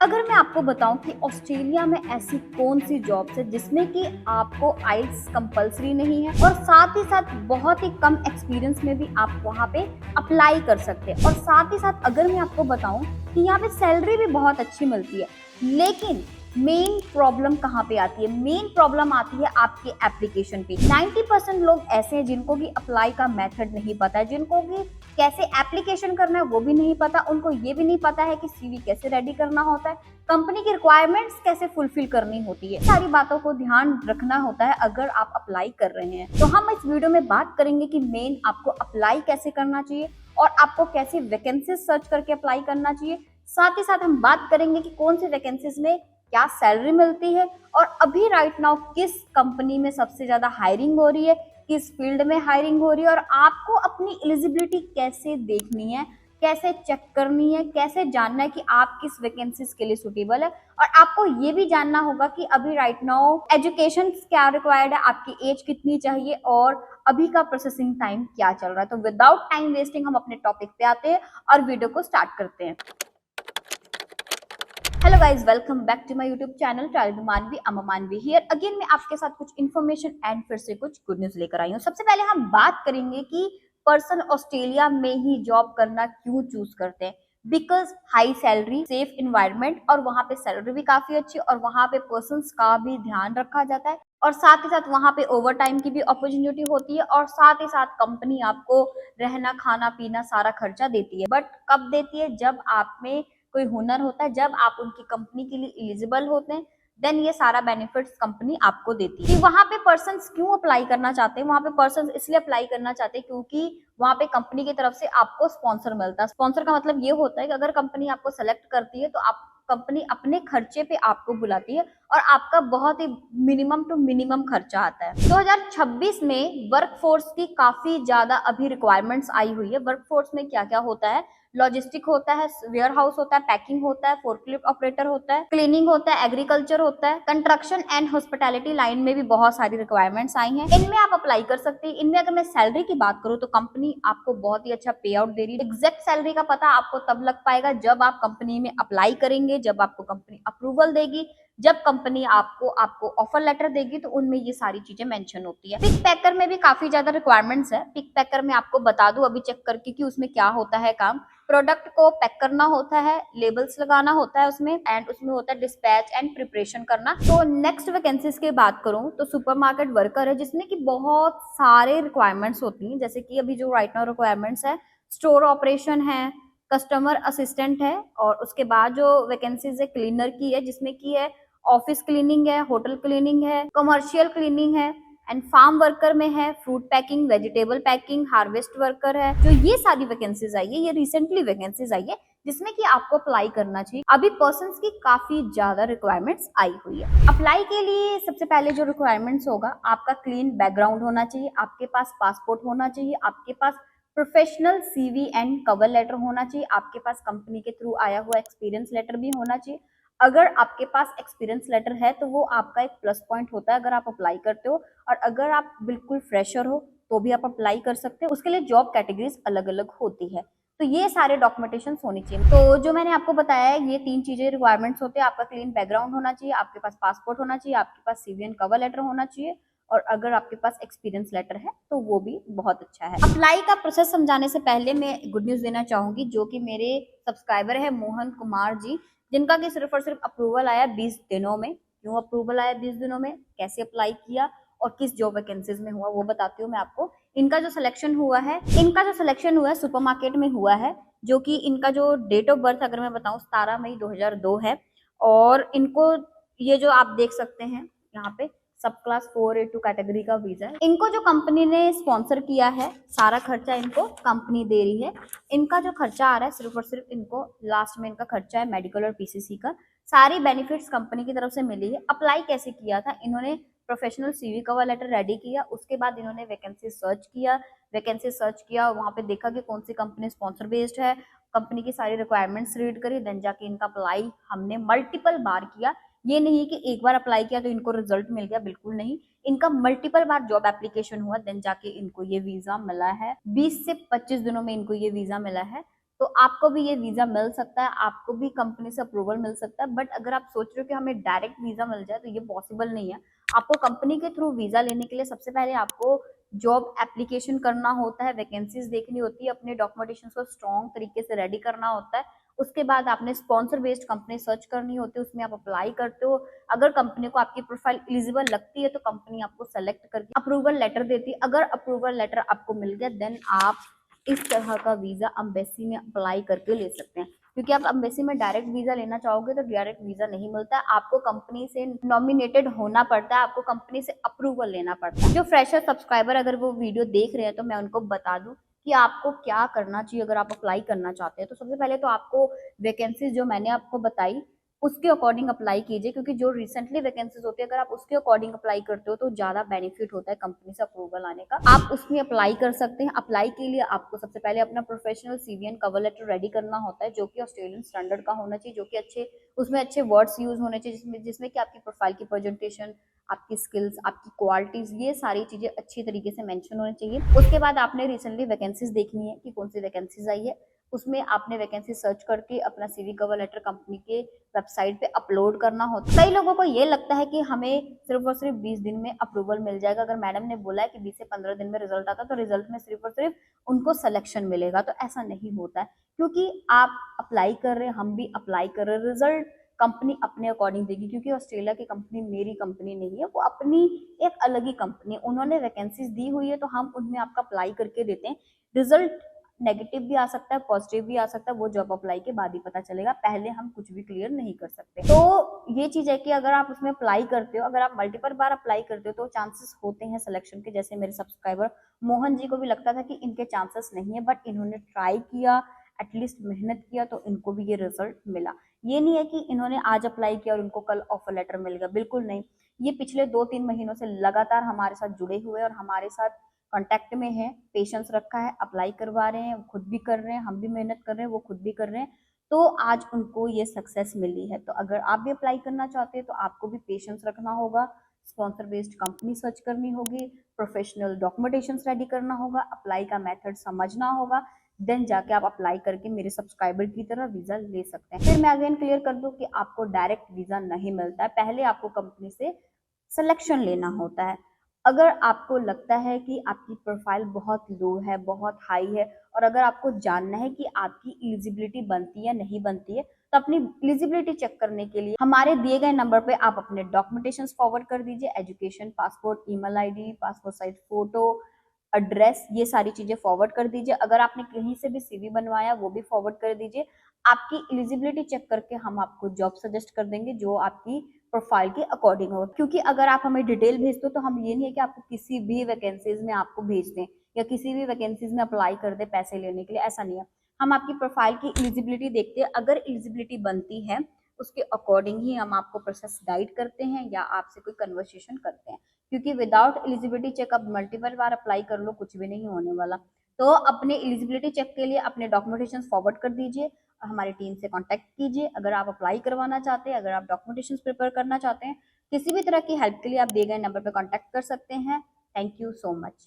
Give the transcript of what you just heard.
अगर मैं आपको बताऊं कि ऑस्ट्रेलिया में ऐसी कौन सी जॉब्स है जिसमें कि आपको आइल्स कंपलसरी नहीं है और साथ ही साथ बहुत ही कम एक्सपीरियंस में भी आप वहां पे अप्लाई कर सकते हैं। और साथ ही साथ अगर मैं आपको बताऊं कि यहाँ पे सैलरी भी बहुत अच्छी मिलती है, लेकिन मेन प्रॉब्लम कहाँ पे आती है? मेन प्रॉब्लम आती है आपके एप्लीकेशन पे। 90% लोग ऐसे हैं जिनको कि अप्लाई का मेथड नहीं पता है, जिनको कि कैसे एप्लीकेशन करना है वो भी नहीं पता, उनको ये भी नहीं पता है कि सीवी कैसे रेडी करना होता है, कंपनी की रिक्वायरमेंट्स कैसे फुलफिल करनी होती है। सारी बातों को ध्यान रखना होता है अगर आप अप्लाई कर रहे हैं। तो हम इस वीडियो में बात करेंगे कि मेन आपको अप्लाई कैसे करना चाहिए और आपको कैसे वैकेंसीज सर्च करके अप्लाई करना चाहिए। साथ ही साथ हम बात करेंगे कि कौन सी वैकेंसीज में क्या सैलरी मिलती है और अभी राइट नाउ किस कंपनी में सबसे ज्यादा हायरिंग हो रही है, किस फील्ड में हायरिंग हो रही है और आपको अपनी एलिजिबिलिटी कैसे देखनी है, कैसे चेक करनी है, कैसे जानना है कि आप किस वैकेंसीज के लिए सुटेबल है। और आपको ये भी जानना होगा कि अभी राइट नाउ एजुकेशन क्या रिक्वायर्ड है, आपकी एज कितनी चाहिए और अभी का प्रोसेसिंग टाइम क्या चल रहा है। तो विदाउट टाइम वेस्टिंग हम अपने टॉपिक पे आते हैं और वीडियो को स्टार्ट करते हैं। Hello guys, welcome back to my YouTube channel trial Manvi अमा मानवी हियर अगेन। मैं आपके साथ कुछ इन्फॉर्मेशन एंड फिर से कुछ गुड न्यूज लेकर आई हूँ। सबसे पहले हम बात करेंगे कि पर्सन ऑस्ट्रेलिया में ही जॉब करना क्यों चूज करते हैं। Because high salary, safe environment और वहां पे सैलरी भी काफी अच्छी और वहां पे पर्सन का भी ध्यान रखा जाता है और साथ ही साथ वहां पे ओवर टाइम की भी अपॉर्चुनिटी होती है और साथ ही साथ कंपनी आपको रहना खाना पीना सारा खर्चा देती है। बट कब देती है? जब आप में कोई हुनर होता है, जब आप उनकी कंपनी के लिए एलिजिबल होते हैं, देन ये सारा बेनिफिट्स कंपनी आपको देती है। कि वहां पे पर्सन्स क्यों अप्लाई करना चाहते हैं? वहां पे पर्सन्स इसलिए अप्लाई करना चाहते हैं क्योंकि वहां पे कंपनी की तरफ से आपको स्पॉन्सर मिलता है। स्पॉन्सर का मतलब ये होता है कि अगर कंपनी आपको सेलेक्ट करती है तो आप कंपनी अपने खर्चे पे आपको बुलाती है और आपका बहुत ही मिनिमम टू मिनिमम खर्चा आता है। 2026 में वर्कफोर्स की काफी ज्यादा अभी रिक्वायरमेंट्स आई हुई है। वर्कफोर्स में क्या क्या होता है? लॉजिस्टिक होता है, वेयर हाउस होता है, पैकिंग होता है, फोर्कलिफ्ट ऑपरेटर होता है, क्लीनिंग होता है, एग्रीकल्चर होता है, कंस्ट्रक्शन एंड हॉस्पिटैलिटी लाइन में भी बहुत सारी रिक्वायरमेंट्स आई हैं। इनमें आप अप्लाई कर सकते हैं। इनमें अगर मैं सैलरी की बात करूं तो कंपनी आपको बहुत ही अच्छा पे आउट दे रही है। एग्जैक्ट सैलरी का पता आपको तब लग पाएगा जब आप कंपनी में अप्लाई करेंगे, जब आपको कंपनी अप्रूवल देगी, जब कंपनी आपको ऑफर लेटर देगी तो उनमें ये सारी चीजें मेंशन होती है। पिक पैकर में भी काफी ज्यादा रिक्वायरमेंट्स है। पिक पैकर में आपको बता दूं अभी चेक करके कि उसमें क्या होता है काम। प्रोडक्ट को पैक करना होता है, लेबल्स लगाना होता है उसमें, एंड उसमें होता है डिस्पैच एंड प्रिपरेशन करना। तो नेक्स्ट वैकेंसीज की बात करूं तो सुपरमार्केट वर्कर है, जिसमें कि बहुत सारे रिक्वायरमेंट्स होती हैं। जैसे कि अभी जो राइट नाउ रिक्वायरमेंट्स है, स्टोर ऑपरेशन है, कस्टमर असिस्टेंट है और उसके बाद जो वैकेंसीज है क्लीनर की है, जिसमें की है ऑफिस क्लीनिंग है, होटल क्लीनिंग है, कमर्शियल क्लीनिंग है एंड फार्म वर्कर में है, fruit packing, vegetable packing, harvest worker है। जो ये सारी वैकेंसीज आई है, ये रिसेंटली वैकेंसीज आई है जिसमें कि आपको अप्लाई करना चाहिए। अभी पर्सन्स की काफी ज्यादा रिक्वायरमेंट्स आई हुई है। अप्लाई के लिए सबसे पहले जो रिक्वायरमेंट्स होगा, आपका क्लीन बैकग्राउंड होना चाहिए, आपके पास पासपोर्ट होना चाहिए, आपके पास professional CV and cover letter होना चाहिए, आपके पास कंपनी के थ्रू आया हुआ एक्सपीरियंस लेटर भी होना चाहिए। अगर आपके पास एक्सपीरियंस लेटर है तो वो आपका एक प्लस पॉइंट होता है अगर आप अप्लाई करते हो, और अगर आप बिल्कुल फ्रेशर हो तो भी आप अप्लाई कर सकते हो। उसके लिए जॉब कैटेगरीज अलग अलग होती है। तो ये सारे डॉक्यूमेंटेशन होनी चाहिए। तो जो मैंने आपको बताया है, ये 3 चीजें रिक्वायरमेंट्स होते हैं। आपका क्लीन बैकग्राउंड होना चाहिए, आपके पास पासपोर्ट होना चाहिए, आपके पास सीवी एंड कवर लेटर होना चाहिए, और अगर आपके पास एक्सपीरियंस लेटर है तो वो भी बहुत अच्छा है। अप्लाई का प्रोसेस समझाने से पहले मैं गुड न्यूज देना चाहूंगी, जो कि मेरे सब्सक्राइबर है मोहन कुमार जी, जिनका कि सिर्फ और सिर्फ अप्रूवल आया 20 दिनों में। क्यों अप्रूवल आया 20 दिनों में, कैसे अप्लाई किया और किस जॉब वैकेंसीज में हुआ, वो बताती हूँ मैं आपको। इनका जो सिलेक्शन हुआ है सुपरमार्केट में हुआ है, जो कि इनका जो डेट ऑफ बर्थ अगर मैं बताऊं 17 मई 2002 है। और इनको ये जो आप देख सकते हैं यहाँ पे, सब क्लास 482 कैटेगरी का वीजा है। इनको जो कंपनी ने स्पॉन्सर किया है, सारा खर्चा इनको कंपनी दे रही है। इनका जो खर्चा आ रहा है सिर्फ और सिर्फ इनको लास्ट में इनका खर्चा है मेडिकल और पीसीसी का। सारी बेनिफिट्स कंपनी की तरफ से मिली है। अप्लाई कैसे किया था? इन्होंने professional CV cover letter ready किया, उसके बाद इन्होंने वैकेंसी सर्च किया, वहां पे देखा कि कौन सी कंपनी स्पॉन्सर बेस्ड है, कंपनी की सारी रिक्वायरमेंट्स रीड करी, देन जाके इनका अप्लाई हमने मल्टीपल बार किया। ये नहीं कि एक बार अप्लाई किया तो इनको रिजल्ट मिल गया, बिल्कुल नहीं। इनका मल्टीपल बार जॉब एप्लीकेशन हुआ, देन जाके इनको ये वीजा मिला है। 20 से 25 दिनों में इनको ये वीजा मिला है। तो आपको भी ये वीजा मिल सकता है, आपको भी कंपनी से अप्रूवल मिल सकता है। बट अगर आप सोच रहे हो कि हमें डायरेक्ट वीजा मिल जाए तो ये पॉसिबल नहीं है। आपको कंपनी के थ्रू वीजा लेने के लिए सबसे पहले आपको जॉब एप्लीकेशन करना होता है, वैकेंसीज देखनी होती है, अपने डॉक्यूमेंटेशन को स्ट्रॉन्ग तरीके से रेडी करना होता है। उसके बाद आपने स्पॉन्सर बेस्ड कंपनी सर्च करनी होती है, उसमें आप अप्लाई करते हो। अगर कंपनी को आपकी प्रोफाइल एलिजिबल लगती है तो कंपनी आपको सेलेक्ट करके अप्रूवल लेटर देती है। अगर अप्रूवल लेटर आपको मिल गया देन आप इस तरह का वीजा अम्बेसी में अप्लाई करके ले सकते हैं। क्योंकि आप अम्बेसी में डायरेक्ट वीजा लेना चाहोगे तो डायरेक्ट वीजा नहीं मिलता है, आपको कंपनी से नॉमिनेटेड होना पड़ता है, आपको कंपनी से अप्रूवल लेना पड़ता है। जो फ्रेशर सब्सक्राइबर अगर वो वीडियो देख रहे हैं तो मैं उनको बता दूं कि आपको क्या करना चाहिए अगर आप अप्लाई करना चाहते हैं। तो सबसे पहले तो आपको वैकेंसीज जो मैंने आपको बताई उसके अकॉर्डिंग अप्लाई कीजिए, क्योंकि जो रिसेंटली वैकेंसीज होती है अगर आप उसके अकॉर्डिंग अप्लाई करते हो तो ज्यादा बेनिफिट होता है कंपनी से अप्रूवल आने का। आप उसमें अप्लाई कर सकते हैं। अप्लाई के लिए आपको सबसे पहले अपना professional CV and cover letter ready करना होता है, जो कि ऑस्ट्रेलियन स्टैंडर्ड का होना चाहिए, जो कि अच्छे उसमें अच्छे वर्ड्स यूज होने चाहिए, जिसमें कि आपकी प्रोफाइल की प्रेजेंटेशन, आपकी स्किल्स, आपकी क्वालिटीज, ये सारी चीजें अच्छी तरीके से मेंशन होनी चाहिए। उसके बाद आपने रिसेंटली वैकेंसीज देखनी है कि कौन सी वैकेंसीज आई है, उसमें आपने वैकेंसी सर्च करके अपना सीवी कवर लेटर कंपनी के वेबसाइट पे अपलोड करना होता है। कई लोगों को ये लगता है कि हमें सिर्फ और सिर्फ 20 दिन में अप्रूवल मिल जाएगा। अगर मैडम ने बोला है कि 20 से 15 दिन में रिजल्ट आता है तो रिजल्ट में सिर्फ और सिर्फ उनको सिलेक्शन मिलेगा, तो ऐसा नहीं होता है। क्योंकि आप अप्लाई कर रहे हैं, हम भी अप्लाई कर रहे हैं, रिजल्ट कंपनी अपने अकॉर्डिंग देगी। क्योंकि ऑस्ट्रेलिया की कंपनी मेरी कंपनी नहीं है, वो अपनी एक अलग ही कंपनी है, उन्होंने वैकेंसीज दी हुई है तो हम उनमें आपका अप्लाई करके देते हैं। रिजल्ट नेगेटिव भी आ सकता है, पॉजिटिव भी आ सकता है, वो जॉब अप्लाई के बाद ही पता चलेगा, पहले हम कुछ भी क्लियर नहीं कर सकते। तो ये चीज है कि अगर आप उसमें अप्लाई करते हो, अगर आप मल्टीपल बार अप्लाई करते हो तो चांसेस होते हैं सिलेक्शन के। जैसे मेरे सब्सक्राइबर मोहन जी को भी लगता था कि इनके चांसेस नहीं है, बट इन्होंने ट्राई किया, एटलीस्ट मेहनत किया, तो इनको भी ये रिजल्ट मिला। ये नहीं है कि इन्होंने आज अप्लाई किया और इनको कल ऑफर लेटर मिल गया, बिल्कुल नहीं। ये पिछले 2-3 महीनों से लगातार हमारे साथ जुड़े हुए और हमारे साथ कांटेक्ट में है, पेशेंस रखा है, अप्लाई करवा रहे हैं, खुद भी कर रहे हैं, हम भी मेहनत कर रहे हैं, वो खुद भी कर रहे हैं, तो आज उनको ये सक्सेस मिली है। तो अगर आप भी अप्लाई करना चाहते हैं तो आपको भी पेशेंस रखना होगा, स्पॉन्सर बेस्ड कंपनी सर्च करनी होगी, प्रोफेशनल डॉक्यूमेंटेशन रेडी करना होगा, अप्लाई का मेथड समझना होगा, देन जाके आप अप्लाई करके मेरे सब्सक्राइबर की तरह वीजा ले सकते हैं। फिर मैं अगेन क्लियर कर दूं कि आपको डायरेक्ट वीजा नहीं मिलता है, पहले आपको कंपनी से सिलेक्शन लेना होता है। अगर आपको लगता है कि आपकी प्रोफाइल बहुत लो है, बहुत हाई है, और अगर आपको जानना है कि आपकी एलिजिबिलिटी बनती है या नहीं बनती है, तो अपनी एलिजिबिलिटी चेक करने के लिए हमारे दिए गए नंबर पे आप अपने डॉक्यूमेंटेशन फॉरवर्ड कर दीजिए, education, passport, email ID, passport size photo, address, ये सारी चीजें फॉरवर्ड कर दीजिए। अगर आपने कहीं से भी सीवी बनवाया वो भी फॉरवर्ड कर दीजिए। आपकी एलिजिबिलिटी चेक करके हम आपको जॉब सजेस्ट कर देंगे जो आपकी प्रोफाइल के अकॉर्डिंग हो। क्योंकि अगर आप हमें डिटेल भेजते हो तो हम ये नहीं है कि आपको किसी भी वैकेंसीज में आपको भेज दें या किसी भी वैकेंसीज में अप्लाई कर दे पैसे लेने के लिए, ऐसा नहीं है। हम आपकी प्रोफाइल की एलिजिबिलिटी देखते हैं, अगर एलिजिबिलिटी बनती है उसके अकॉर्डिंग ही हम आपको प्रोसेस गाइड करते हैं या आपसे कोई कन्वर्सेशन करते हैं। क्योंकि विदाउट एलिजिबिलिटी चेक आप मल्टीपल बार अप्लाई कर लो, कुछ भी नहीं होने वाला। तो अपने एलिजिबिलिटी चेक के लिए अपने डॉक्यूमेंटेशन फॉरवर्ड कर दीजिए, हमारी टीम से कांटेक्ट कीजिए। अगर आप अप्लाई करवाना चाहते हैं, अगर आप डॉक्यूमेंटेशन प्रिपेयर करना चाहते हैं, किसी भी तरह की हेल्प के लिए आप दिए गए नंबर पर कांटेक्ट कर सकते हैं। Thank you so much.